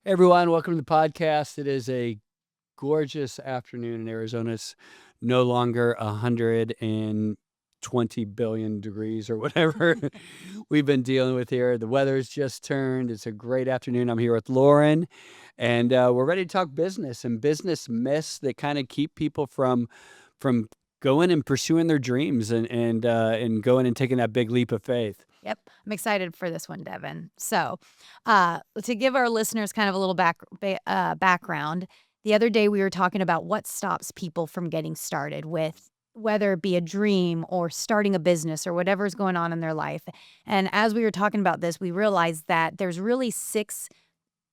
Hey everyone, welcome to the podcast. It is a gorgeous afternoon in Arizona. It's no longer 120 billion degrees or whatever we've been dealing with here. The weather's just turned. It's a great afternoon. I'm here with Lauren, and we're ready to talk business and business myths that kind of keep people from going and pursuing their dreams and going and taking that big leap of faith. Yep. I'm excited for this one, Devon. So, to give our listeners kind of a little background, the other day we were talking about what stops people from getting started with whether it be a dream or starting a business or whatever's going on in their life. And as we were talking about this, we realized that there's really 6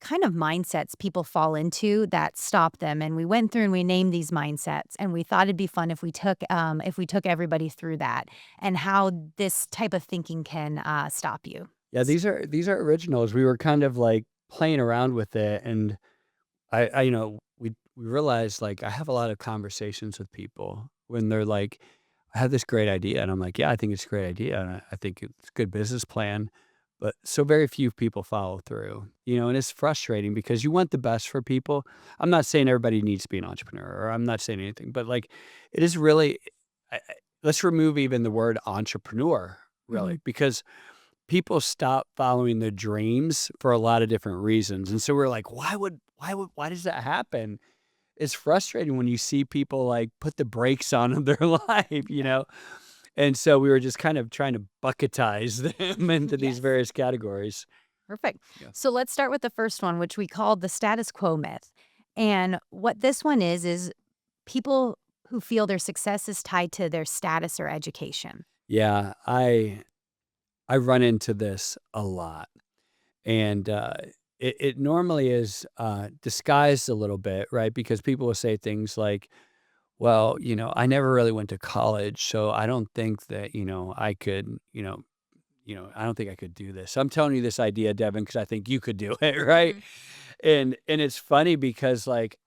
kind of mindsets people fall into that stop them. And we went through and we named these mindsets, and we thought it'd be fun if we took everybody through that and how this type of thinking can stop you. Yeah, these are originals. We were kind of like playing around with it, and we realized like I have a lot of conversations with people when they're like, I have this great idea, and I'm like, yeah, I think it's a great idea, and I think it's a good business plan, but so very few people follow through, and it's frustrating because you want the best for people. I'm not saying everybody needs to be an entrepreneur, or I'm not saying anything, but like it is really, let's remove even the word entrepreneur, really, Mhm. because people stop following their dreams for a lot of different reasons. And so we're like, why does that happen? It's frustrating when you see people like put the brakes on their life. And so we were just kind of trying to bucketize them into these Yes. various categories. Perfect. Yeah. So let's start with the first one, which we called the status quo myth. And what this one is people who feel their success is tied to their status or education. Yeah, I run into this a lot. And it normally is disguised a little bit, right? Because people will say things like, well, I never really went to college, so I don't think that, I could, I don't think I could do this. I'm telling you this idea, Devin, because I think you could do it, right? Mhm. And it's funny because like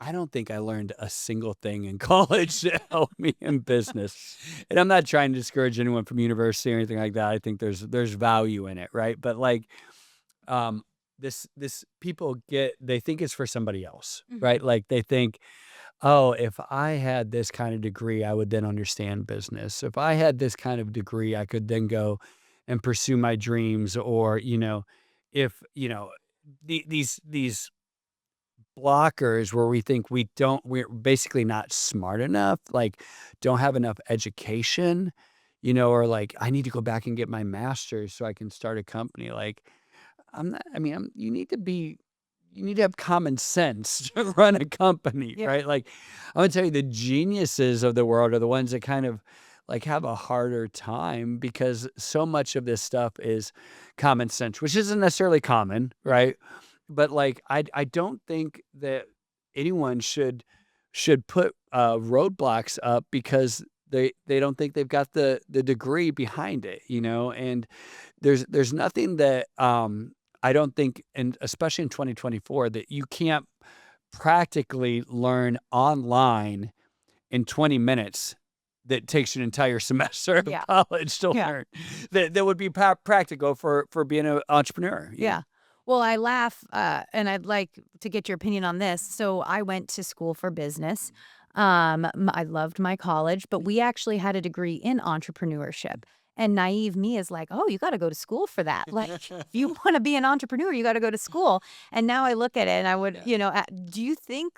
I don't think I learned a single thing in college to help me in business. And I'm not trying to discourage anyone from university or anything like that. I think there's value in it, right? But like um this people they think it's for somebody else, Mhm. right? Like they think, oh, if I had this kind of degree, I would then understand business. If I had this kind of degree, I could then go and pursue my dreams. Or, if, these blockers where we think we're basically not smart enough, like don't have enough education, or like I need to go back and get my master's so I can start a company. Like I'm not, I mean, you need to have common sense to run a company, Yep. right? Like, I'm gonna tell you, the geniuses of the world are the ones that kind of like have a harder time because so much of this stuff is common sense, which isn't necessarily common, right? But like, I don't think that anyone should put roadblocks up because they don't think they've got the degree behind it. And there's nothing that I don't think, and especially in 2024, that you can't practically learn online in 20 minutes that takes an entire semester of Yeah. college to Yeah. learn that would be practical for being an entrepreneur. Yeah. Well, I laugh, and I'd like to get your opinion on this. So I went to school for business. I loved my college, but we actually had a degree in entrepreneurship. And naive me is like, oh, you got to go to school for that. Like, if you want to be an entrepreneur, you got to go to school. And now I look at it and I would, Yeah. do you think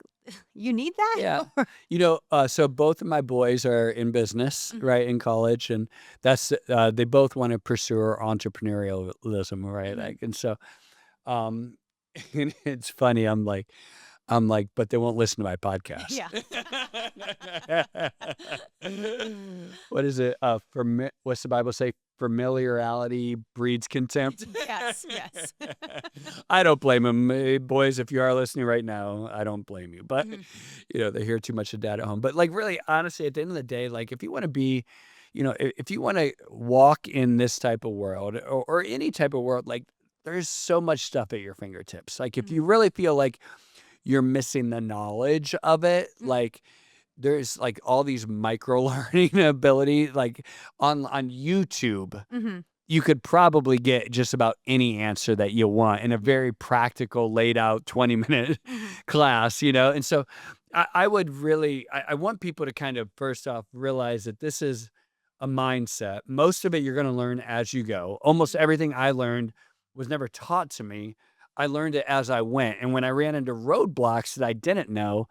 you need that? Yeah. So both of my boys are in business, Mhm. right, in college, and that's they both want to pursue entrepreneurialism, right? Mhm. Like, and so um and it's funny, I'm like, but they won't listen to my podcast. Yeah. What is it? What's the Bible say? Familiarity breeds contempt. Yes. Yes. I don't blame them, boys. If you are listening right now, I don't blame you. But Mhm. they hear too much of dad at home. But like, really, honestly, at the end of the day, like, if you want to be, if you want to walk in this type of world or any type of world, like, there's so much stuff at your fingertips. Like, if you Mhm. really feel like you're missing the knowledge of it, Mhm. like there's like all these micro learning ability like on YouTube. Mhm. you could probably get just about any answer that you want in a very practical, laid out 20-minute class, And so I would really, I want people to kind of first off realize that this is a mindset. Most of it you're going to learn as you go. Almost everything I learned was never taught to me. I learned it as I went. And when I ran into roadblocks that I didn't know,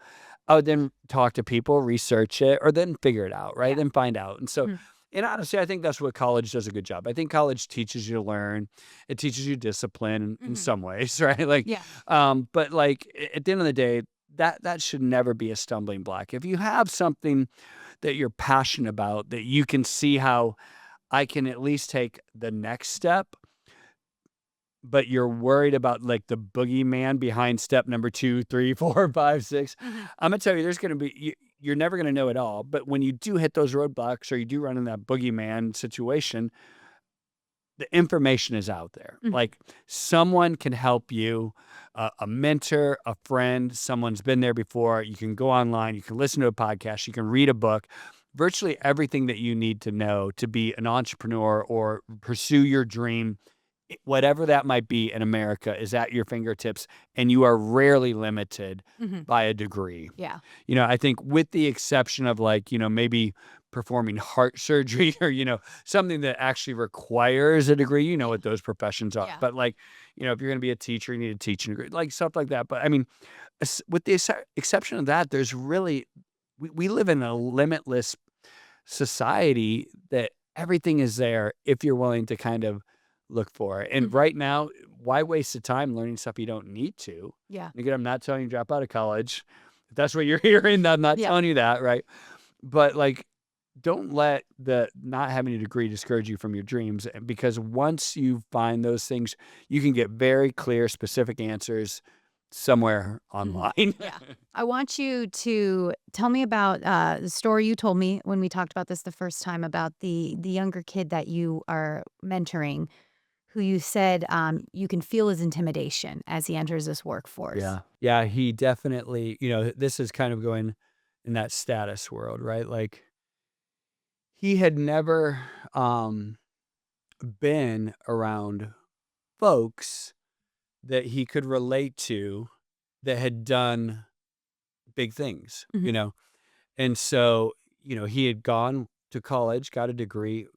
I would then talk to people, research it, or then figure it out, right? Yeah. Then find out. And so, Mhm. and honestly, I think that's what college does a good job. I think college teaches you to learn. It teaches you discipline in some ways, right? Like, Yeah. but like at the end of the day, that should never be a stumbling block. If you have something that you're passionate about, that you can see how I can at least take the next step, but you're worried about like the boogeyman behind step number 2, 3, 4, 5, 6. I'm gonna tell you, there's gonna be you're never gonna know it all. But when you do hit those roadblocks or you do run in that boogeyman situation, the information is out there. Like someone can help you, a mentor, a friend, someone's been there before. You can go online, you can listen to a podcast, you can read a book. Virtually everything that you need to know to be an entrepreneur or pursue your dream, whatever that might be in America, is at your fingertips, and you are rarely limited by a degree. Yeah. I think with the exception of like, maybe performing heart surgery or, something that actually requires a degree, what those professions are. Yeah. But like, if you're going to be a teacher, you need a teaching degree, like stuff like that. But I mean, with the exception of that, there's really, we live in a limitless society that everything is there if you're willing to kind of look for it. And right now, why waste the time learning stuff you don't need to? Yeah. Again, I'm not telling you to drop out of college. If that's what you're hearing, I'm not telling you that, right? But like, don't let the not having a degree discourage you from your dreams, because once you find those things, you can get very clear, specific answers somewhere online. Yeah. I want you to tell me about the story you told me when we talked about this the first time about the younger kid that you are mentoring, who you said you can feel his intimidation as he enters this workforce. Yeah. Yeah. He definitely, this is kind of going in that status world, right? Like he had never been around folks that he could relate to that had done big things, And so, he had gone to college, got a degree,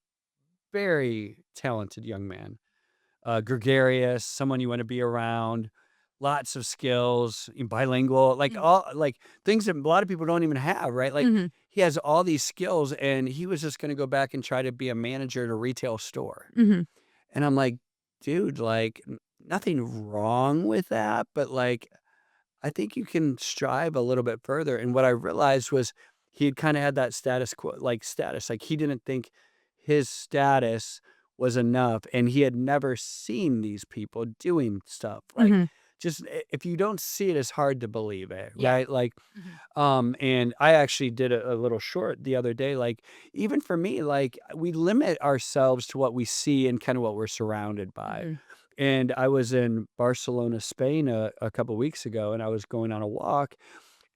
very talented young man, gregarious, someone you want to be around, lots of skills, bilingual, like all like things that a lot of people don't even have, right? Like he has all these skills, and he was just going to go back and try to be a manager at a retail store. And I'm like, dude, like nothing wrong with that, but like I think you can strive a little bit further. And what I realized was he had kind of had that status quo, like he didn't think his status was enough, and he had never seen these people doing stuff. Like just if you don't see it, it's hard to believe it, Yeah. right? Like, and I actually did a little short the other day. Like, even for me, like we limit ourselves to what we see and kind of what we're surrounded by. And I was in Barcelona, Spain a couple weeks ago, and I was going on a walk,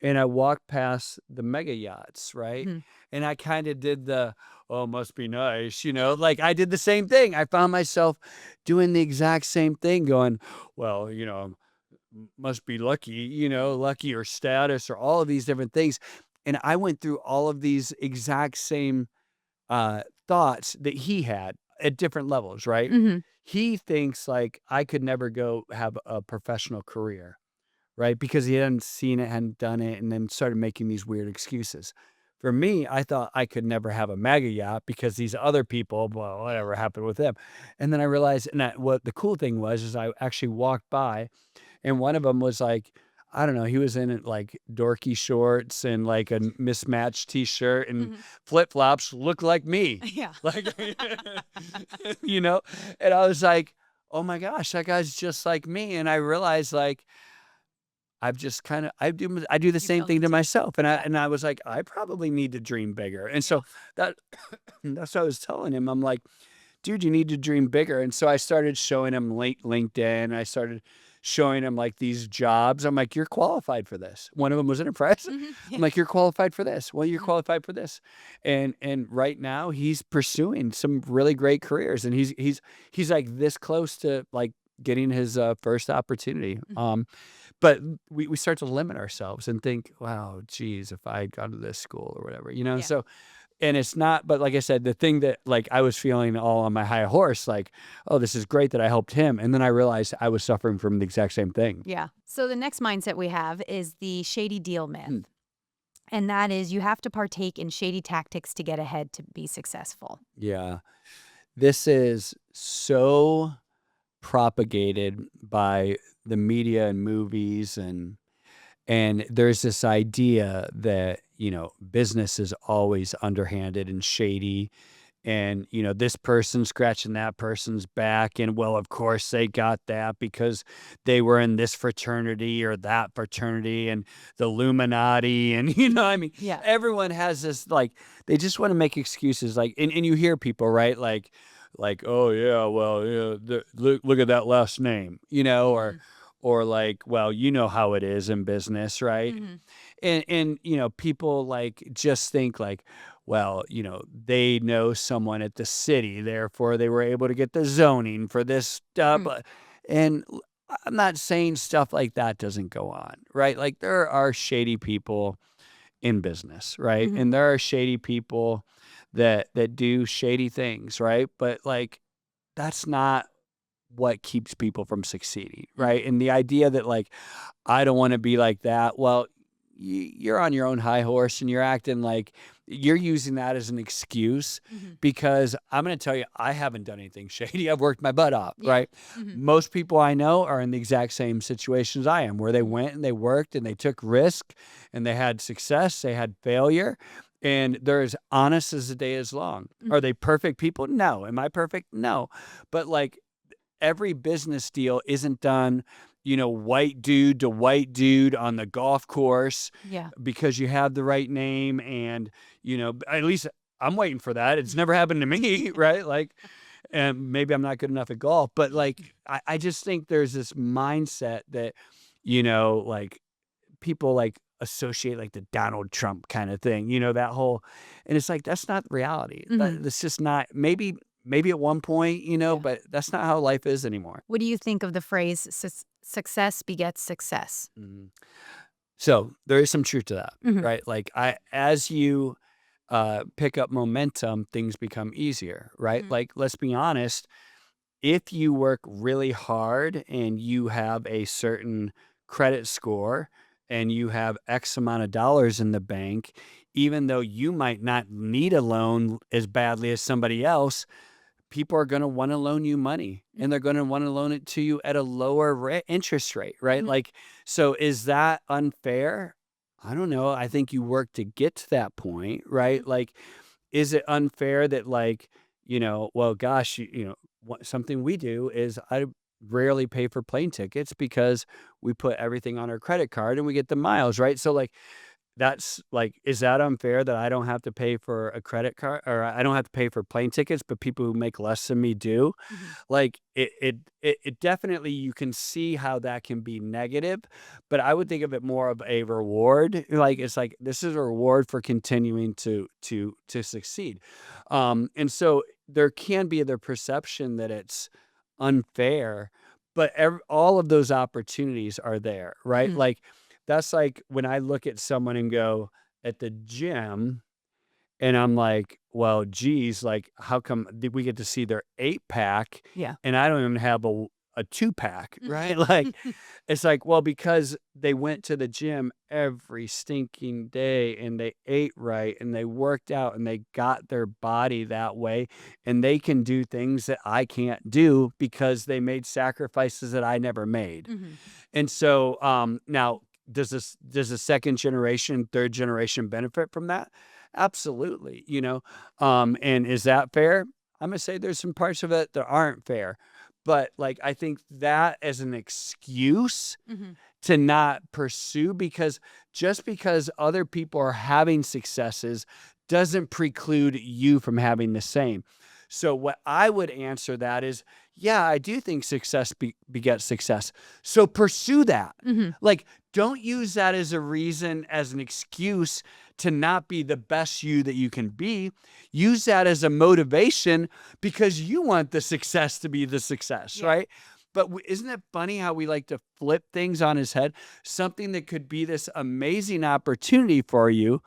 and I walked past the mega yachts, right? And I kind of did the, oh, must be nice, like I did the same thing. I found myself doing the exact same thing, going, well, must be lucky, lucky or status or all of these different things. And I went through all of these exact same thoughts that he had at different levels, right? He thinks like I could never go have a professional career, right? Because he hadn't seen it, hadn't done it, and then started making these weird excuses. For me, I thought I could never have a mega yacht because these other people, well, whatever happened with them. And then I realized, what the cool thing was, is I actually walked by, and one of them was like, I don't know, he was in like dorky shorts and like a mismatched t-shirt and flip-flops, looked like me. Yeah. Like, and I was like, oh my gosh, that guy's just like me. And I realized like, I've just kind of I do the same thing to myself, and I was like, I probably need to dream bigger. And so that's what I was telling him. I'm like, dude, you need to dream bigger. And so I started showing him LinkedIn. I started showing him like these jobs. I'm like, you're qualified for this. One of them was enterprise. I'm like, you're qualified for this. Well, you're qualified for this. And right now he's pursuing some really great careers, and he's like this close to like getting his first opportunity. But we start to limit ourselves and think, wow, geez, if I had gone to this school or whatever, you know? Yeah. So, and it's not, but like I said, the thing that like I was feeling all on my high horse, like, oh, this is great that I helped him. And then I realized I was suffering from the exact same thing. Yeah. So the next mindset we have is the shady deal myth. And that is you have to partake in shady tactics to get ahead to be successful. Yeah. This is so propagated by the media and movies, and there's this idea that, you know, business is always underhanded and shady, and, you know, this person scratching that person's back, and well, of course they got that because they were in this fraternity or that fraternity and the Illuminati, and you know, I mean, Yeah. everyone has this, like, they just want to make excuses, like, and you hear people, right, like, oh yeah, well, yeah, look at that last name, you know, or like, well, you know how it is in business, right? And you know, people like just think like, well, you know, they know someone at the city, therefore they were able to get the zoning for this stuff. And I'm not saying stuff like that doesn't go on, right? Like there are shady people in business, right? And there are shady people that do shady things, right? But like that's not what keeps people from succeeding, right? And the idea that like I don't want to be like that, well, you're on your own high horse and you're acting like you're using that as an excuse, because I'm going to tell you, I haven't done anything shady. I've worked my butt off, right? Most people I know are in the exact same situations I am, where they went and they worked and they took risk and they had success, they had failure, and they're as honest as the day is long. Are they perfect people? No. Am I perfect? No. But like every business deal isn't done, you know, white dude to white dude on the golf course because you have the right name. And, you know, at least I'm waiting for that. It's never happened to me, right? Like, and maybe I'm not good enough at golf, but like, I just think there's this mindset that, you know, like people like associate like the Donald Trump kind of thing, you know, that whole, and it's like, that's not reality. That's just not, maybe at one point, you know, but that's not how life is anymore. What do you think of the phrase success begets success? So there is some truth to that, right? Like as you pick up momentum, things become easier, right? Like, let's be honest, if you work really hard and you have a certain credit score and you have X amount of dollars in the bank, even though you might not need a loan as badly as somebody else, people are going to want to loan you money, and they're going to want to loan it to you at a lower interest rate, right? Like, so is that unfair? I don't know. I think you work to get to that point, right? Like, is it unfair that like, you know, well, gosh, you know, something we do is I rarely pay for plane tickets because we put everything on our credit card and we get the miles, right? So like, that's like, is that unfair that I don't have to pay for a credit card, or I don't have to pay for plane tickets, but people who make less than me do? Like it definitely, you can see how that can be negative, but I would think of it more of a reward. Like, it's like, this is a reward for continuing to succeed. And so there can be the perception that it's unfair, but all of those opportunities are there, right? Like, that's like when I look at someone and go at the gym and I'm like, well, geez, like, how come did we get to see their 8-pack and I don't even have a 2-pack, right? Like, it's like, well, because they went to the gym every stinking day and they ate right and they worked out and they got their body that way, and they can do things that I can't do because they made sacrifices that I never made. And so now, does a second generation, third generation benefit from that? Absolutely, you know. And is that fair? I'm gonna say there's some parts of it that aren't fair, but like, I think that as an excuse to not pursue, because just because other people are having successes doesn't preclude you from having the same. So what I would answer that is, yeah, I do think success begets success. So pursue that. Mm-hmm. Like, don't use that as a reason, as an excuse to not be the best you that you can be. Use that as a motivation because you want the success to be the success, Yeah. right? But isn't it funny how we like to flip things on his head? Something that could be this amazing opportunity for you,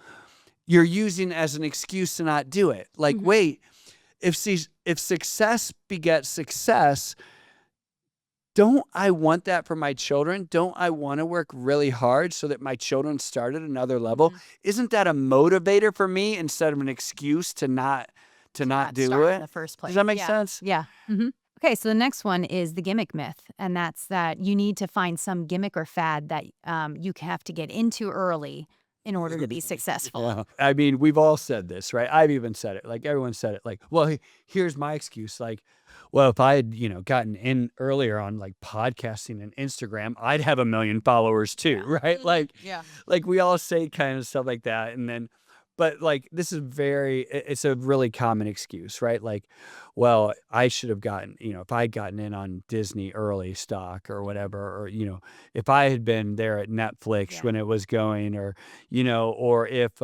you're using as an excuse to not do it. Like, Mm-hmm. wait, if success begets success, don't I want that for my children? Don't I want to work really hard so that my children start at another level? Mm-hmm. Isn't that a motivator for me instead of an excuse to not do start it? in the first place. Does that make sense? Yeah. Mm-hmm. Okay, so the next one is the gimmick myth, and that's that you need to find some gimmick or fad that you have to get into early in order to be successful. Yeah. I mean, we've all said this, right? I've even said it. Like, everyone said it. Like, well, here's my excuse. Like, well, if I had, gotten in earlier on like podcasting and Instagram, I'd have 1 million followers too, right? Mhm. Like, Yeah. we all say kind of stuff like that. And then, but like, this is it's a really common excuse, right? Like, well, I should have gotten, if I'd gotten in on Disney early stock or whatever, or, if I had been there at Netflix Yeah. when it was going, or, or if,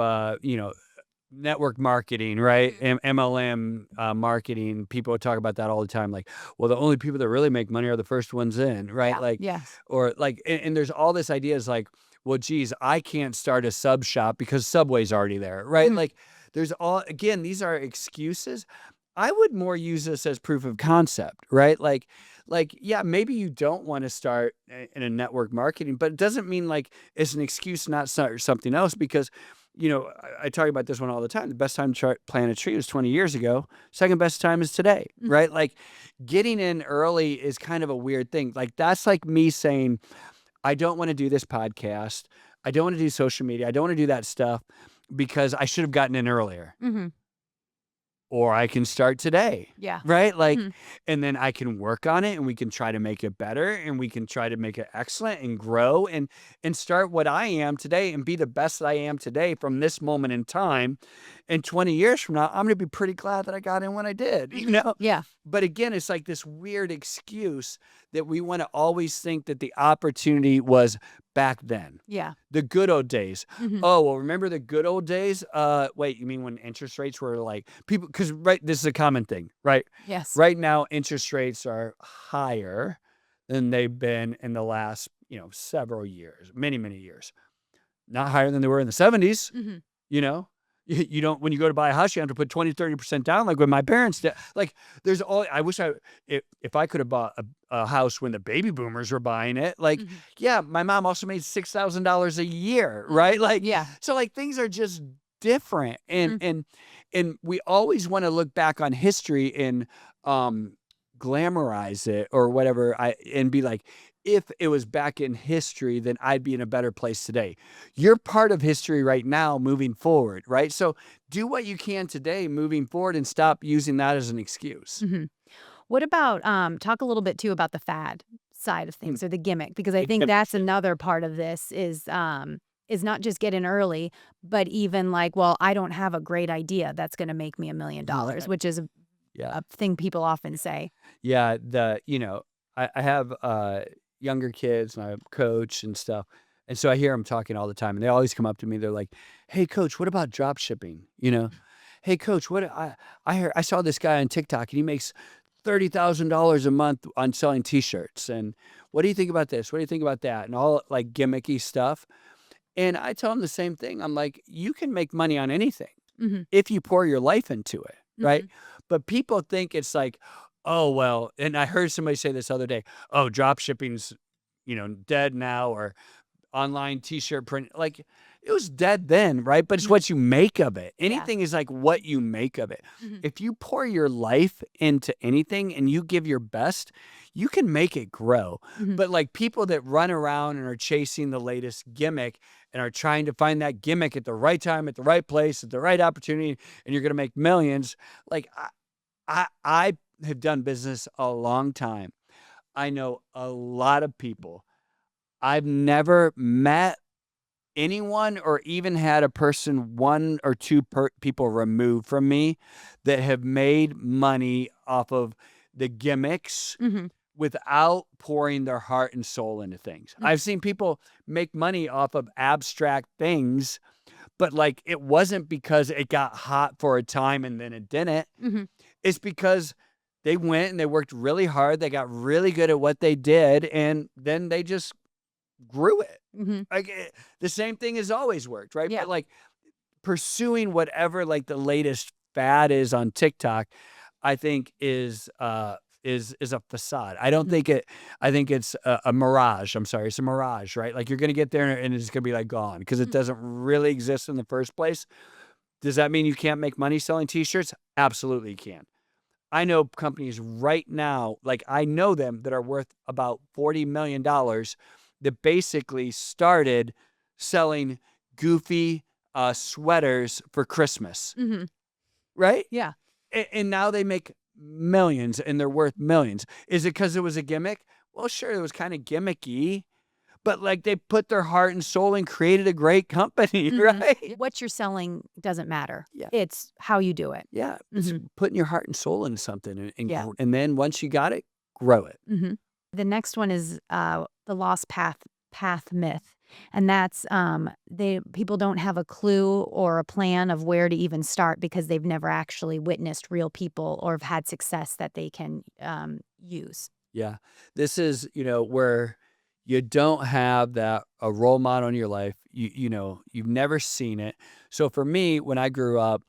network marketing, right? MLM marketing, people talk about that all the time. Like, well, the only people that really make money are the first ones in, right? Yeah. Like, Yes. or like, and there's all this ideas like, well, geez, I can't start a sub shop because Subway's already there, right? Mhm. Like, there's again, these are excuses. I would more use this as proof of concept, right? Like, yeah, maybe you don't want to start in a network marketing, but it doesn't mean like it's an excuse to not start something else because, I talk about this one all the time. The best time to plant a tree was 20 years ago. Second best time is today, Mhm. right? Like, getting in early is kind of a weird thing. Like, that's like me saying, I don't want to do this podcast. I don't want to do social media. I don't want to do that stuff because I should have gotten in earlier. Mm-hmm. Or I can start today. Yeah. Right? Like, Mhm. and then I can work on it and we can try to make it better and we can try to make it excellent and grow and start what I am today and be the best that I am today from this moment in time. And 20 years from now, I'm going to be pretty glad that I got in when I did, Yeah. But again, it's like this weird excuse that we want to always think that the opportunity was back then. Yeah. The good old days. Mhm. Oh, well, remember the good old days? Wait, you mean when interest rates were like people? Because this is a common thing, right? Yes. Right now, interest rates are higher than they've been in the last, several years, many, many years. Not higher than they were in the 70s, Mhm. you know? You don't, when you go to buy a house, you have to put 20, 30% down, like when my parents did. Like, I wish if I could have bought a house when the baby boomers were buying it, like, Mhm. yeah, my mom also made $6,000 a year, right? Like, Yeah. so like things are just different. And, Mhm. and we always want to look back on history and, glamorize it or whatever, and be like, if it was back in history, then I'd be in a better place today. You're part of history right now moving forward, right? So do what you can today moving forward and stop using that as an excuse. Mhm. What about talk a little bit too about the fad side of things or the gimmick, because I The think gimmick, that's another part of this is not just get in early, but even like, well, I don't have a great idea that's going to make me $1 million, Right. which is Yeah. a thing people often say. Yeah. I have younger kids and I coach and stuff. And so I hear them talking all the time and they always come up to me. They're like, hey, coach, what about drop shipping? Hey, coach, I saw this guy on TikTok and he makes $30,000 a month on selling T-shirts. And what do you think about this? What do you think about that? And all like gimmicky stuff. And I tell them the same thing. I'm like, you can make money on anything Mhm. if you pour your life into it, right? Mhm. But people think it's like, oh, well, and I heard somebody say this other day, oh, drop shipping's, dead now, or online t-shirt print. Like, it was dead then, right? But it's Mhm. what you make of it. Yeah. Anything is like what you make of it. Mhm. If you pour your life into anything and you give your best, you can make it grow. Mhm. But like people that run around and are chasing the latest gimmick and are trying to find that gimmick at the right time, at the right place, at the right opportunity, and you're going to make millions. Like, I have done business a long time. I know a lot of people. I've never met anyone or even had a person, one or two people removed from me that have made money off of the gimmicks without pouring their heart and soul into things. I've seen people make money off of abstract things, but like it wasn't because it got hot for a time and then it didn't. It's because they went and they worked really hard. They got really good at what they did, and then they just grew it. Like the same thing has always worked, right? Yeah. But like pursuing whatever like the latest fad is on TikTok, I think is a facade. I don't think it. I think it's a mirage. I'm sorry, it's a mirage, right? Like you're gonna get there and it's gonna be like gone because it doesn't really exist in the first place. Does that mean you can't make money selling T-shirts? Absolutely, you can. I know companies right now, like I know them that are worth about $40 million that basically started selling goofy sweaters for Christmas, right? Yeah. And now they make millions and they're worth millions. Is it because it was a gimmick? Well, sure, it was kind of gimmicky, but like they put their heart and soul and created a great company, right? What you're selling doesn't matter. Yeah. It's how you do it. Yeah, it's putting your heart and soul into something, and Yeah. and then once you got it, grow it. The next one is the lost path myth, and that's people don't have a clue or a plan of where to even start because they've never actually witnessed real people or have had success that they can use. Yeah, this is where you don't have a role model in your life. You've never seen it. So for me, when I grew up,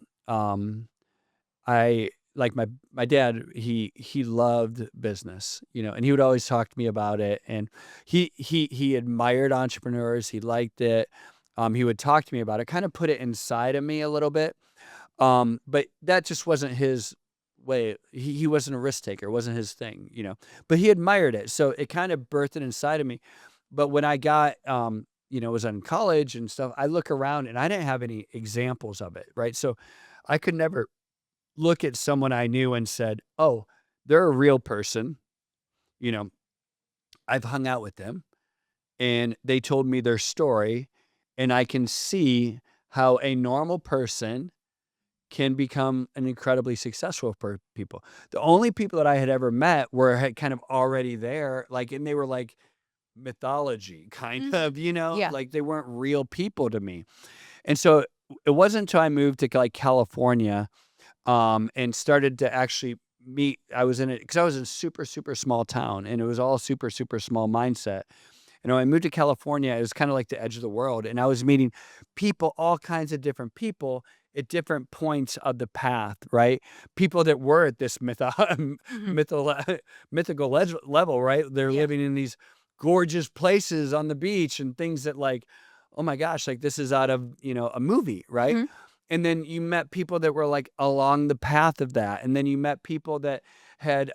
I like my dad, he loved business, and he would always talk to me about it. And he admired entrepreneurs. He liked it. He would talk to me about it, kind of put it inside of me a little bit. But that just wasn't his way. He wasn't a risk taker. It wasn't his thing, but he admired it. So it kind of birthed it inside of me. But when I got, was in college and stuff, I look around and I didn't have any examples of it. Right. So I could never look at someone I knew and said, oh, they're a real person. I've hung out with them and they told me their story and I can see how a normal person can become an incredibly successful people. The only people that I had ever met were kind of already there, like, and they were like mythology kind of, Yeah. like they weren't real people to me. And so it wasn't until I moved to like California and started to actually meet. I was in it because I was in a super, super small town and it was all super, super small mindset. And when I moved to California, it was kind of like the edge of the world. And I was meeting people, all kinds of different people at different points of the path, right? People that were at this mythical level, right? They're living in these gorgeous places on the beach and things that like, oh my gosh, like this is out of, a movie, right? And then you met people that were like along the path of that. And then you met people that had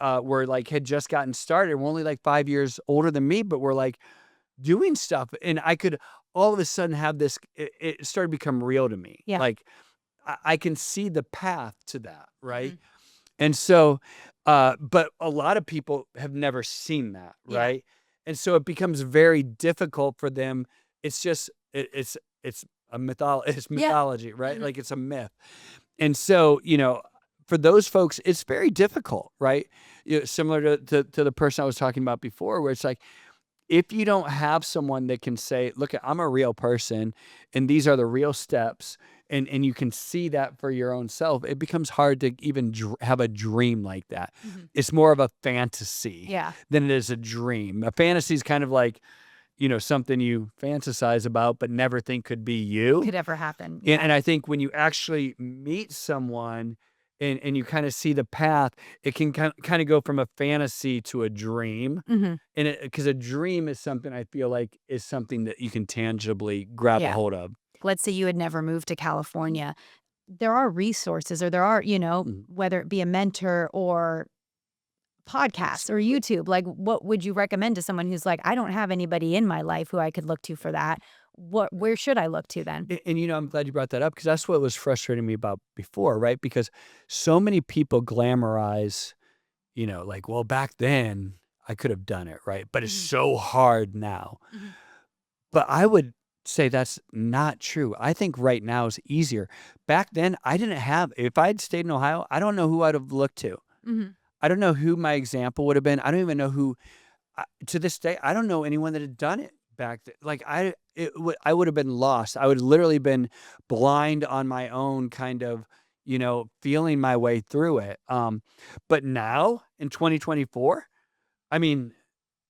just gotten started, were only like 5 years older than me, but were like doing stuff. And I could all of a sudden have this, it started to become real to me. Yeah. Like I can see the path to that, right? And so, but a lot of people have never seen that, right? And so it becomes very difficult for them. It's just, it's a mythology, right? Like it's a myth. And so, for those folks, it's very difficult, right? Similar to the person I was talking about before, where it's like, if you don't have someone that can say, look, I'm a real person and these are the real steps, and you can see that for your own self, it becomes hard to even have a dream like that. It's more of a fantasy than it is a dream. A fantasy is kind of like, something you fantasize about but never think could be you. Could ever happen. And I think when you actually meet someone and you kind of see the path, it can kind of go from a fantasy to a dream. And because a dream is something I feel like is something that you can tangibly grab a hold of. Let's say you had never moved to California. There are resources, or there are, whether it be a mentor or podcasts or YouTube, like what would you recommend to someone who's like, I don't have anybody in my life who I could look to for that? Where should I look to then? And I'm glad you brought that up because that's what was frustrating me about before, right? Because so many people glamorize, like, well, back then I could have done it, right? But it's so hard now. But I would say that's not true. I think right now is easier. Back then, if I had stayed in Ohio, I don't know who I'd have looked to. hmm I don't know who my example would have been. I don't even know who, to this day, I don't know anyone that had done it back then. Like I would have been lost. I would have literally been blind on my own, kind of, feeling my way through it. But now in 2024, I mean,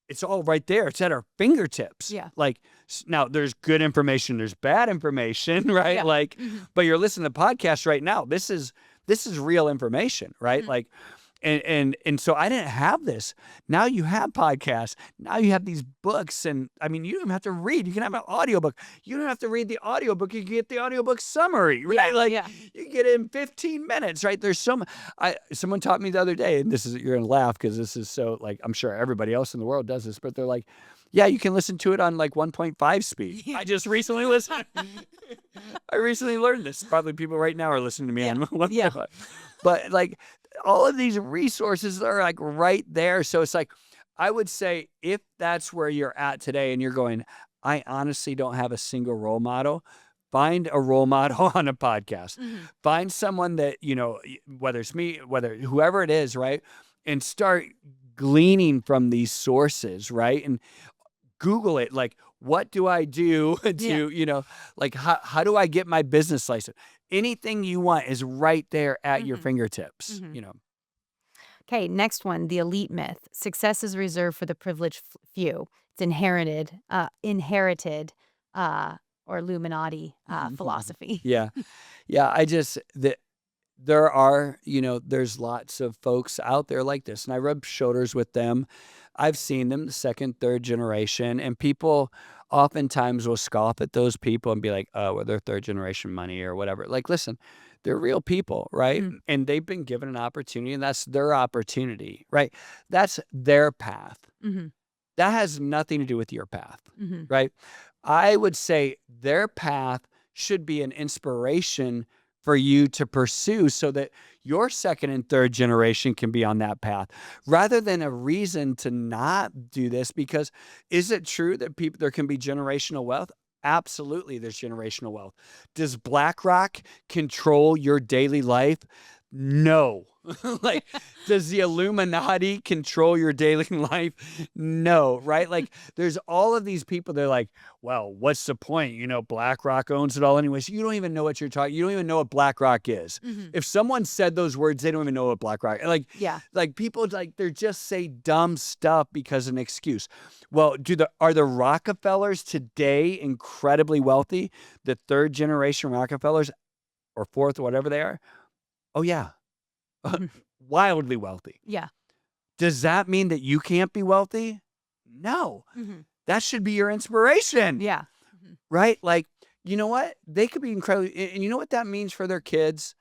it's all right there. It's at our fingertips. Yeah. Like now there's good information, there's bad information, right? Yeah. Like, hmm but you're listening to podcasts right now. This is real information, right? Mhm. Like, and so I didn't have this. Now you have podcasts. Now you have these books. And I mean, you don't even have to read. You can have an audiobook. You don't have to read the audiobook. You can get the audiobook summary, right? Yeah. Like Yeah. you get it in 15 minutes, right? There's someone taught me the other day, and you're gonna laugh because this is so, like, I'm sure everybody else in the world does this, but they're like, yeah, you can listen to it on like 1.5 speed. Yeah. I just recently listened. I recently learned this. Probably people right now are listening to me on 1.5. Yeah. But like all of these resources are like right there. So it's like, I would say if that's where you're at today and you're going, I honestly don't have a single role model, find a role model on a podcast. hmm Find someone that, whether it's me, whether whoever it is, right? And start gleaning from these sources, right? And Google it. Like, what do I do to, Yeah. like, how do I get my business license? Anything you want is right there at your hmm fingertips, hmm Okay, next one, the elite myth. Success is reserved for the privileged few. It's inherited, or Illuminati philosophy. Yeah. Yeah. There are, there's lots of folks out there like this, and I rub shoulders with them. I've seen them, the second, third generation, and people oftentimes will scoff at those people and be like, oh, well, they're third generation money or whatever. Like, listen, they're real people, right? Mhm. And they've been given an opportunity, and that's their opportunity, right? That's their path. hmm That has nothing to do with your path, hmm right? I would say their path should be an inspiration for you to pursue so that your second and third generation can be on that path rather than a reason to not do this. Because is it true that there can be generational wealth? Absolutely, there's generational wealth. Does BlackRock control your daily life? No. Like, does the Illuminati control your daily life? No, right? Like, there's all of these people. They're like, well, what's the point? BlackRock owns it all anyways. You don't even know what you're talking. You don't even know what BlackRock is. hmm If someone said those words, they don't even know what BlackRock. Yeah. Like people they're just say dumb stuff because of an excuse. Well, are the Rockefellers today incredibly wealthy? The third generation Rockefellers or fourth, whatever they are. Oh yeah. Mhm. Wildly wealthy. Yeah. Does that mean that you can't be wealthy? No. hmm That should be your inspiration, Yeah. Mhm. right? Like, you know what? They could be incredibly, and you know what that means for their kids?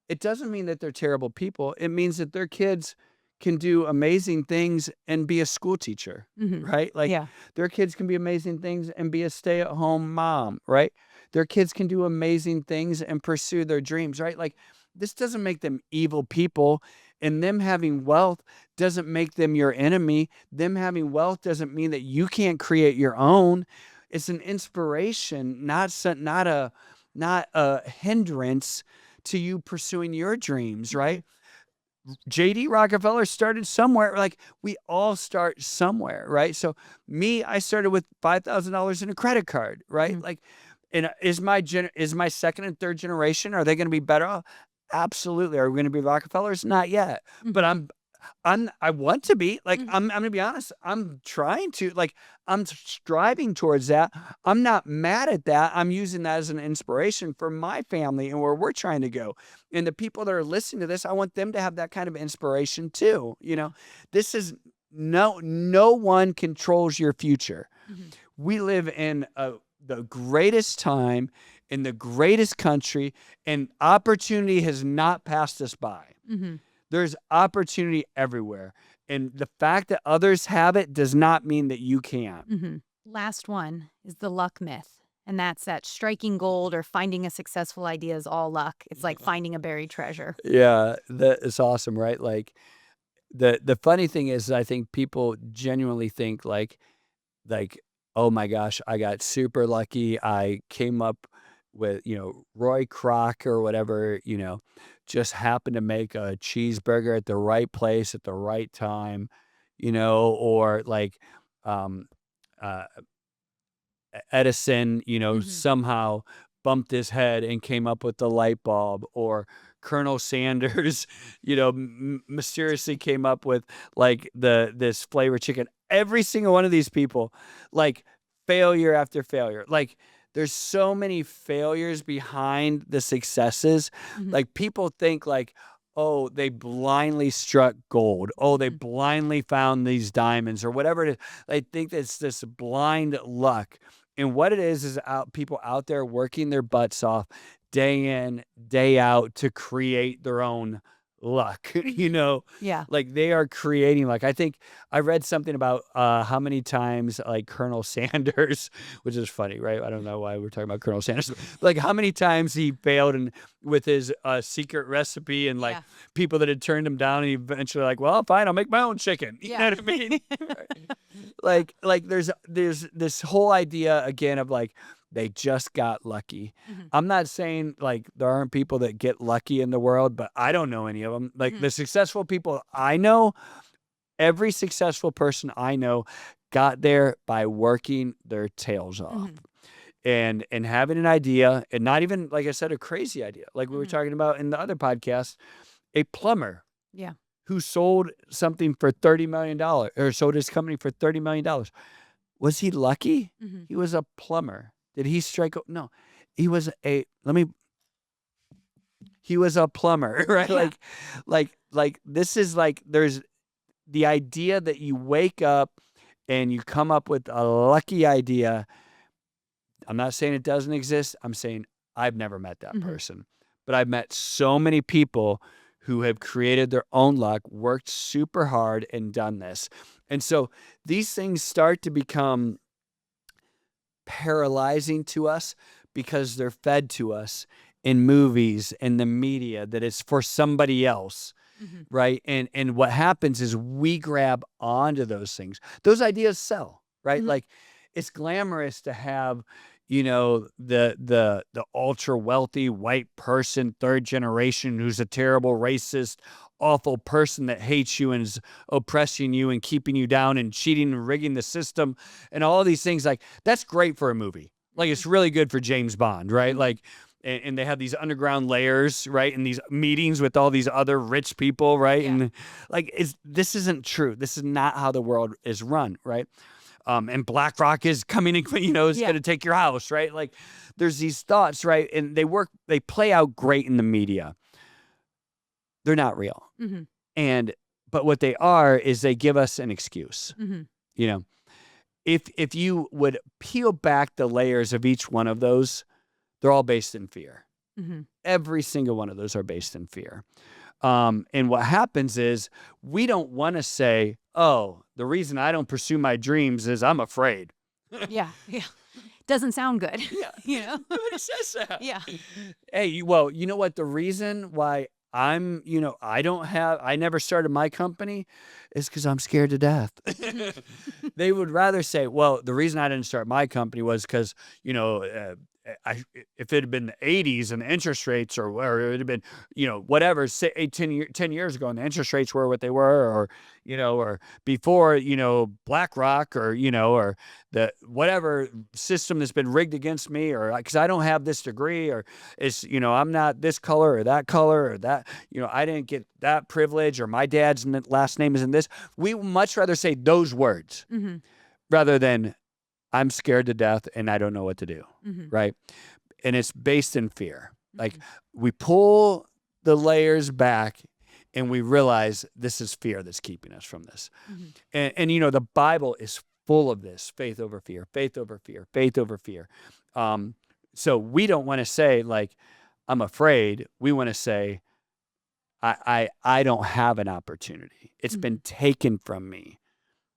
It doesn't mean that they're terrible people. It means that their kids can do amazing things and be a school teacher, hmm right? Like Yeah. their kids can be amazing things and be a stay-at-home mom, right? Their kids can do amazing things and pursue their dreams, right? Like this doesn't make them evil people, and them having wealth doesn't make them your enemy. Them having wealth doesn't mean that you can't create your own. It's an inspiration, not a hindrance to you pursuing your dreams, right? JD Rockefeller started somewhere. Like we all start somewhere, right? So me, I started with $5,000 in a credit card, right? Mhm. Like, and is my second and third generation, are they going to be better off? Absolutely. Are we going to be Rockefellers? Not yet. But Mhm. I want to be. Like Mhm. I'm gonna be honest. I'm trying to, like, I'm striving towards that. I'm not mad at that. I'm using that as an inspiration for my family and where we're trying to go. And the people that are listening to this, I want them to have that kind of inspiration too. This is no one controls your future. Mhm. We live in the greatest time in the greatest country, and opportunity has not passed us by. Mhm. There's opportunity everywhere. And the fact that others have it does not mean that you can't. Mhm. Last one is the luck myth. And that's that striking gold or finding a successful idea is all luck. It's like finding a buried treasure. Yeah, that is awesome, right? Like the funny thing is I think people genuinely think like, oh my gosh, I got super lucky. I came up with, Roy Kroc or whatever, just happened to make a cheeseburger at the right place at the right time, or like um, uh, Edison, Mhm. somehow bumped his head and came up with the light bulb, or Colonel Sanders, mysteriously came up with like this flavored chicken. Every single one of these people, like failure after failure. Like there's so many failures behind the successes. Mhm. Like people think like, oh, they blindly struck gold. Oh, they Mhm. blindly found these diamonds or whatever it is. They think it's this blind luck. And what it is people out there working their butts off day in, day out to create their own luck. Yeah. Like they are creating luck. I think I read something about how many times like Colonel Sanders, which is funny, right? I don't know why we're talking about Colonel Sanders. Like how many times he failed and with his secret recipe and like Yeah. people that had turned him down and he eventually like, well, fine, I'll make my own chicken. You know Yeah. what I mean? Like there's this whole idea again of like they just got lucky. Mhm. I'm not saying like there aren't people that get lucky in the world, but I don't know any of them. Like Mhm. the successful people I know, every successful person I know got there by working their tails off Mhm. and having an idea, and not even like I said a crazy idea. Like we were Mhm. talking about in the other podcast, a plumber Yeah. who sold something for $30 million or sold his company for $30 million. Was he lucky? Mhm. He was a plumber. Did he strike? No, he was a. Let me. He was a plumber, right? Yeah. Like this is like there's the idea that you wake up and you come up with a lucky idea. I'm not saying it doesn't exist. I'm saying I've never met that Mhm. person, but I've met so many people who have created their own luck, worked super hard, and done this. And so these things start to become paralyzing to us because they're fed to us in movies and the media that it's for somebody else, Mhm. right? And what happens is we grab onto those things. Those ideas sell, right? Mhm. Like it's glamorous to have, the ultra wealthy white person, third generation who's a terrible racist, awful person that hates you and is oppressing you and keeping you down and cheating and rigging the system and all these things. Like that's great for a movie. Like Mhm. it's really good for James Bond, right? Mhm. Like and they have these underground layers, right? And these meetings with all these other rich people, right? Yeah. And like, this isn't true. This is not how the world is run, right? And BlackRock is coming and is Yeah. going to take your house, right? Like, there's these thoughts, right? And they play out great in the media. They're not real, Mhm. and but what they are is they give us an excuse. Mhm. You know, if you would peel back the layers of each one of those, they're all based in fear. Mhm. Every single one of those are based in fear. And what happens is we don't want to say, oh, the reason I don't pursue my dreams is I'm afraid. Yeah. Yeah. Doesn't sound good. Yeah, You know? nobody says that. Yeah. Hey, well, you know what? The reason why I never started my company is because I'm scared to death. Mhm. They would rather say, well, the reason I didn't start my company was because, if it had been the 80s and the interest rates or it had been, whatever, say 10 years ago and the interest rates were what they were, or before, BlackRock or the whatever system that's been rigged against me or because I don't have this degree or it's, I'm not this color or that, I didn't get that privilege or my dad's last name isn't this. We would much rather say those words Mhm. rather than I'm scared to death and I don't know what to do. Mhm. Right. And it's based in fear. Like Mhm. we pull the layers back and we realize this is fear that's keeping us from this. Mhm. And the Bible is full of this faith over fear, faith over fear, faith over fear. So we don't want to say like, I'm afraid. We want to say, I don't have an opportunity. It's Mhm. been taken from me.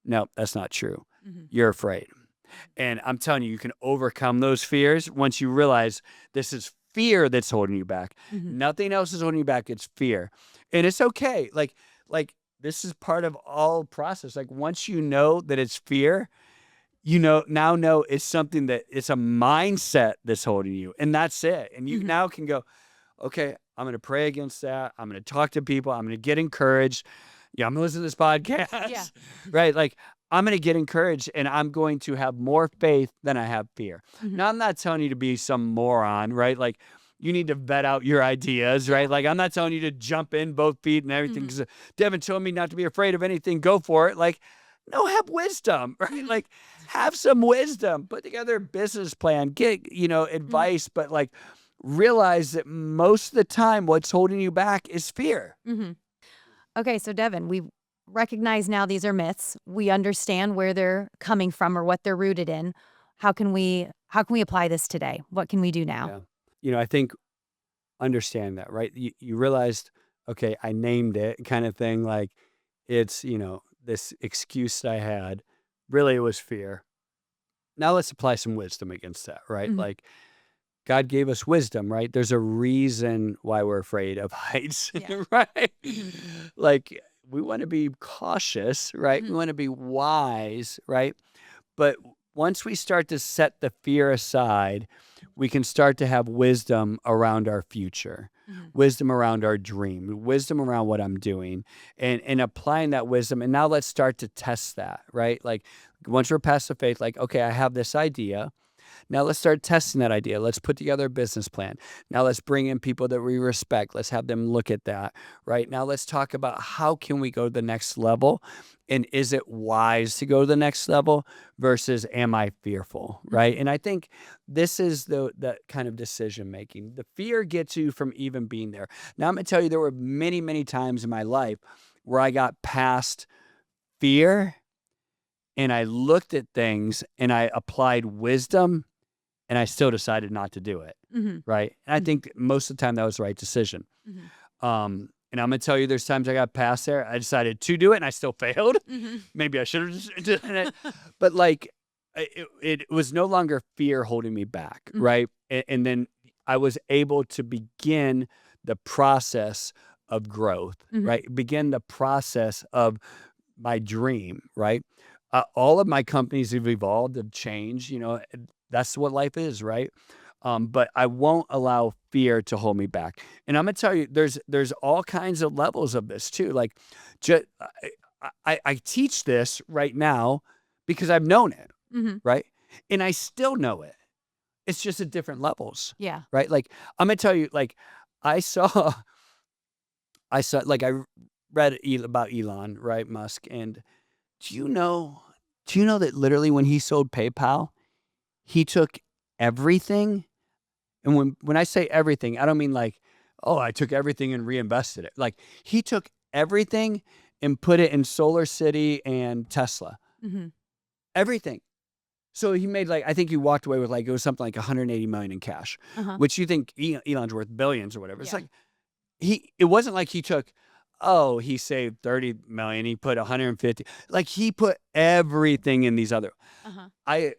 No, that's not true. Mhm. You're afraid. And I'm telling you, you can overcome those fears once you realize this is fear that's holding you back. Mhm. Nothing else is holding you back. It's fear. And it's okay. Like this is part of all process. Like once you know that it's fear, now know it's something that it's a mindset that's holding you, and that's it. And you Mhm. now can go, okay, I'm going to pray against that. I'm going to talk to people. I'm going to get encouraged. Yeah, I'm going to listen to this podcast, Yeah. right? Like, I'm going to get encouraged, and I'm going to have more faith than I have fear. Mhm. Now, I'm not telling you to be some moron, right? Like, you need to vet out your ideas, right? Like, I'm not telling you to jump in both feet and everything, Mhm. because Devin told me not to be afraid of anything. Go for it. Like, no, have wisdom, right? Like, have some wisdom. Put together a business plan. Get, advice, but like, realize that most of the time what's holding you back is fear. Mhm. Okay, so Devin, we recognize now these are myths. We understand where they're coming from or what they're rooted in. How can we apply this today? What can we do now? Yeah. I think understand that, right? You realized, okay, I named it kind of thing. Like, it's, this excuse that I had. Really, it was fear. Now let's apply some wisdom against that, right? Mhm. Like, God gave us wisdom, right? There's a reason why we're afraid of heights, Yeah. right? Mhm. Like, we want to be cautious, right? We Mhm. want to be wise, right? But once we start to set the fear aside, we can start to have wisdom around our future, Mhm. wisdom around our dream, wisdom around what I'm doing, and applying that wisdom. And now let's start to test that, right? Like, once we're past the faith, like, okay, I have this idea. Now let's start testing that idea. Let's put together a business plan. Now let's bring in people that we respect. Let's have them look at that, right? Now let's talk about how can we go to the next level, and is it wise to go to the next level versus am I fearful, right? Mhm. And I think this is the kind of decision making. The fear gets you from even being there. Now I'm going to tell you there were many, many times in my life where I got past fear and I looked at things and I applied wisdom and I still decided not to do it, Mhm. right? And I Mhm. think most of the time that was the right decision. Mhm. And I'm gonna tell you, there's times I got past there, I decided to do it, and I still failed. Mhm. Maybe I should have just done it, but like, it was no longer fear holding me back, Mhm. right? And then I was able to begin the process of growth, Mhm. right? Begin the process of my dream, right? All of my companies have evolved, have changed. That's what life is, right? But I won't allow fear to hold me back. And I'm gonna tell you, there's all kinds of levels of this too. Like, just I teach this right now because I've known it, Mhm. right? And I still know it. It's just at different levels, Yeah. right? Like, I'm gonna tell you, like, I saw, like, I read about Elon, right, Musk, and do you know do you know that literally when he sold PayPal, he took everything? And when I say everything, I don't mean like, "Oh, I took everything and reinvested it." Like, he took everything and put it in Solar City and Tesla. Mhm. Everything. So he made, like, I think he walked away with, like, it was something like 180 million in cash, Uh-huh. which you think Elon's worth billions or whatever. It's Yeah. like it wasn't like he took, oh, he saved 30 million, he put 150. Like, he put everything in these other. Uh-huh. I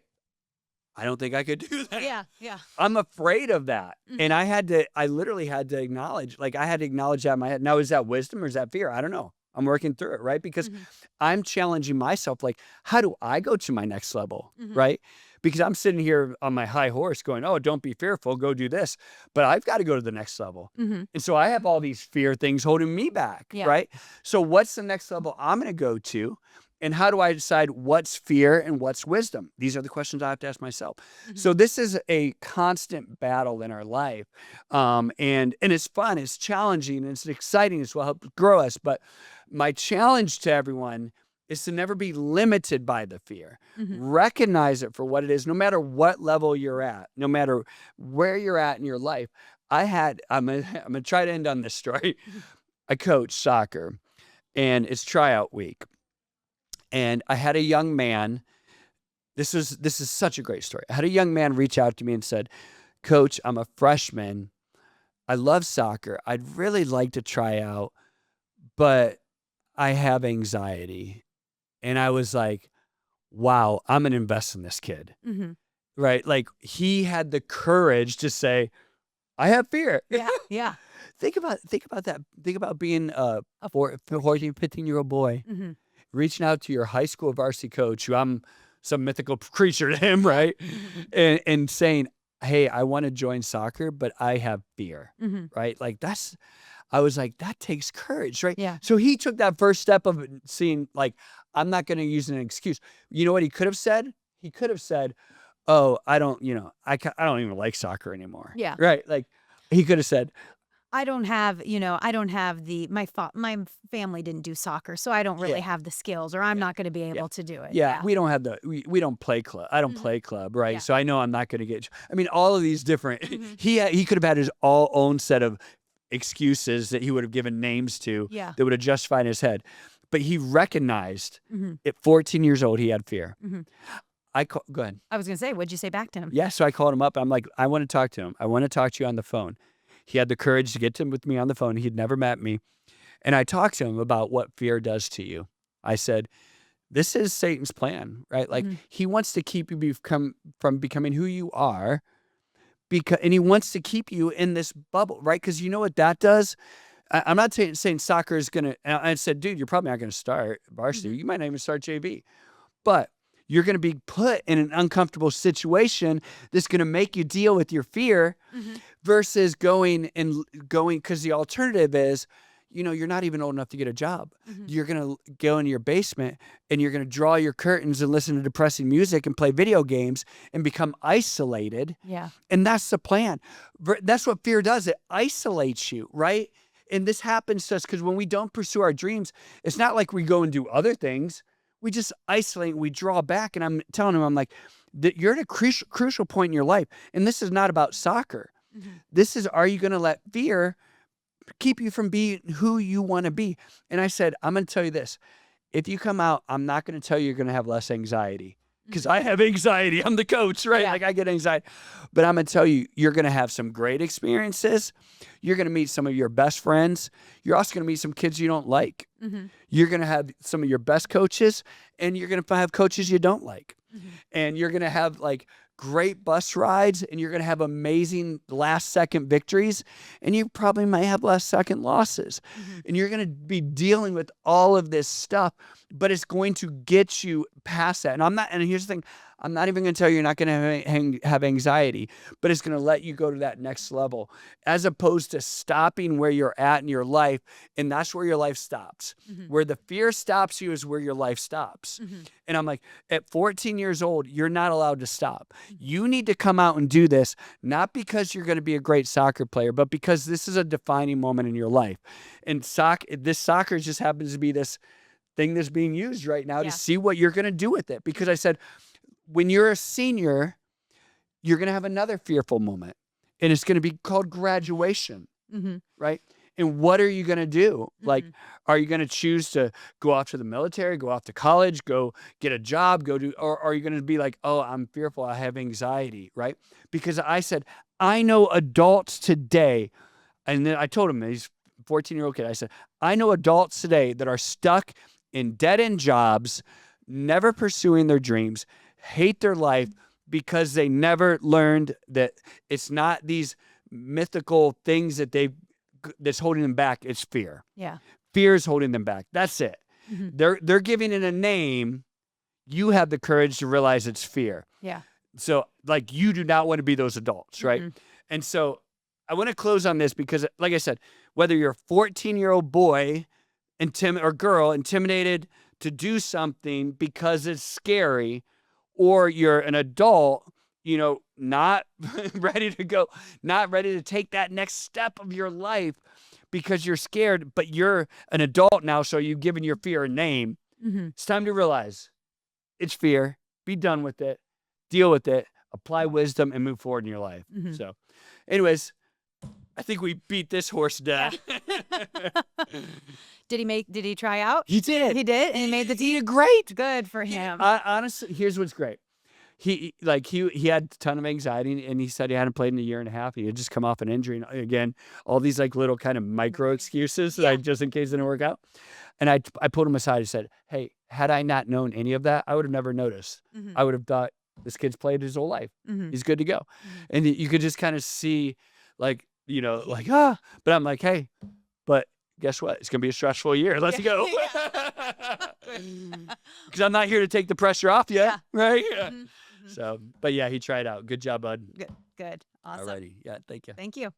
I don't think I could do that. Yeah. Yeah. I'm afraid of that. And Mhm. I literally had to acknowledge, like, I had to acknowledge that in my head. Now, is that wisdom or is that fear? I don't know. I'm working through it, right? Because Mhm. I'm challenging myself, like, how do I go to my next level, Mhm. right? Because I'm sitting here on my high horse going, oh, don't be fearful, go do this. But I've got to go to the next level. Mhm. And so I have all these fear things holding me back, Yeah. right? So what's the next level I'm going to go to? And how do I decide what's fear and what's wisdom? These are the questions I have to ask myself. Mhm. So this is a constant battle in our life, and it's fun, it's challenging, and it's exciting as well, help grow us. But my challenge to everyone is to never be limited by the fear. Mhm. Recognize it for what it is, no matter what level you're at, no matter where you're at in your life. I'm gonna try to end on this story. Mhm. I coach soccer, and it's tryout week, and I had a young man. This is such a great story. I had a young man reach out to me and said, "Coach, I'm a freshman. I love soccer. I'd really like to try out, but I have anxiety." And I was like, "Wow, I'm gonna invest in this kid." Mhm. Right? Like, he had the courage to say, "I have fear." Yeah. Yeah. Think about that. Think about being a Of 14, 15-year-old boy Mhm. reaching out to your high school varsity coach, who I'm some mythical creature to him, right? And saying, hey, I want to join soccer, but I have fear, right? Like I was like, that takes courage, right? Yeah. So he took that first step of seeing, like, I'm not going to use an excuse. You know what he could have said? He could have said, oh, I don't even like soccer anymore. Yeah. Right. Like he could have said, I don't have my family didn't do soccer, so I don't really have the skills, or I'm not going to be able to do it. yeah, we don't have we don't play club. I don't play club, right? Yeah. So I know I'm not going to get, I mean, all of these different, he could have had his own set of excuses that he would have given names to that would have justified in his head. But he recognized at 14 years old, he had fear. Go ahead. I was going to say, what'd you say back to him? Yeah, so I called him up. I'm like, I want to talk to him. I want to talk to you on the phone. He had the courage to get with me on the phone. He'd never met me. And I talked to him about what fear does to you. I said, this is Satan's plan, right? Like he wants to keep you from becoming who you are, and he wants to keep you in this bubble, right? Because you know what that does? I'm not saying soccer is going to, I said, dude, you're probably not going to start varsity. You might not even start JV. But you're going to be put in an uncomfortable situation that's going to make you deal with your fear versus going, because the alternative is, you're not even old enough to get a job. You're going to go into your basement and you're going to draw your curtains and listen to depressing music and play video games and become isolated. Yeah. And that's the plan. That's what fear does. It isolates you, right? And this happens to us because when we don't pursue our dreams, it's not like we go and do other things. We just isolate, we draw back. And I'm telling him, I'm like, you're at a crucial point in your life. And this is not about soccer. This is, are you going to let fear keep you from being who you want to be? And I said, I'm going to tell you this. If you come out, I'm not going to tell you you're going to have less anxiety. Because I have anxiety. I'm the coach, right? Like I get anxiety. But I'm going to tell you, you're going to have some great experiences. You're going to meet some of your best friends. You're also going to meet some kids you don't like. You're going to have some of your best coaches, and you're going to have coaches you don't like. And you're going to have like great bus rides, and you're going to have amazing last second victories, and you probably might have last second losses. And you're going to be dealing with all of this stuff, but it's going to get you past that. And here's the thing, I'm not even going to tell you you're not going to have anxiety, but it's going to let you go to that next level as opposed to stopping where you're at in your life. And that's where your life stops. Where the fear stops you is where your life stops. And I'm like, at 14 years old, you're not allowed to stop. You need to come out and do this, not because you're going to be a great soccer player, but because this is a defining moment in your life. And this soccer just happens to be this thing that's being used right now to see what you're going to do with it. Because I said, when you're a senior, you're going to have another fearful moment, and it's going to be called graduation, right? And what are you going to do? Like, are you going to choose to go off to the military, go off to college, go get a job, or are you going to be like, oh, I'm fearful, I have anxiety, right? Because I said, I know adults today, and then I told him, he's a 14-year-old kid, I said, I know adults today that are stuck in dead-end jobs, never pursuing their dreams, hate their life because they never learned that it's not these mythical things that's holding them back. It's fear. Yeah. Fear is holding them back. That's it. They're giving it a name. You have the courage to realize it's fear. Yeah. So like you do not want to be those adults, right? And so I want to close on this because, like I said, whether you're a 14-year-old boy or girl intimidated to do something because it's scary, or you're an adult, not ready to go, not ready to take that next step of your life because you're scared, but you're an adult now, so you've given your fear a name. It's time to realize it's fear. Be done with it. Deal with it. Apply wisdom and move forward in your life. So anyways, I think we beat this horse dead. Did he try out? He did. He did? And he made the team? He did great. Good for him. Honestly, here's what's great. He had a ton of anxiety, and he said he hadn't played in a year and a half. He had just come off an injury. And again, all these like little kind of micro excuses that just in case it didn't work out. And I pulled him aside and said, hey, had I not known any of that, I would have never noticed. I would have thought this kid's played his whole life. He's good to go. And you could just kind of see but I'm like, hey, but guess what? It's going to be a stressful year. Let's go. Because I'm not here to take the pressure off you, right? So, but yeah, he tried out. Good job, bud. Good. Awesome. Alrighty. Yeah, thank you. Thank you.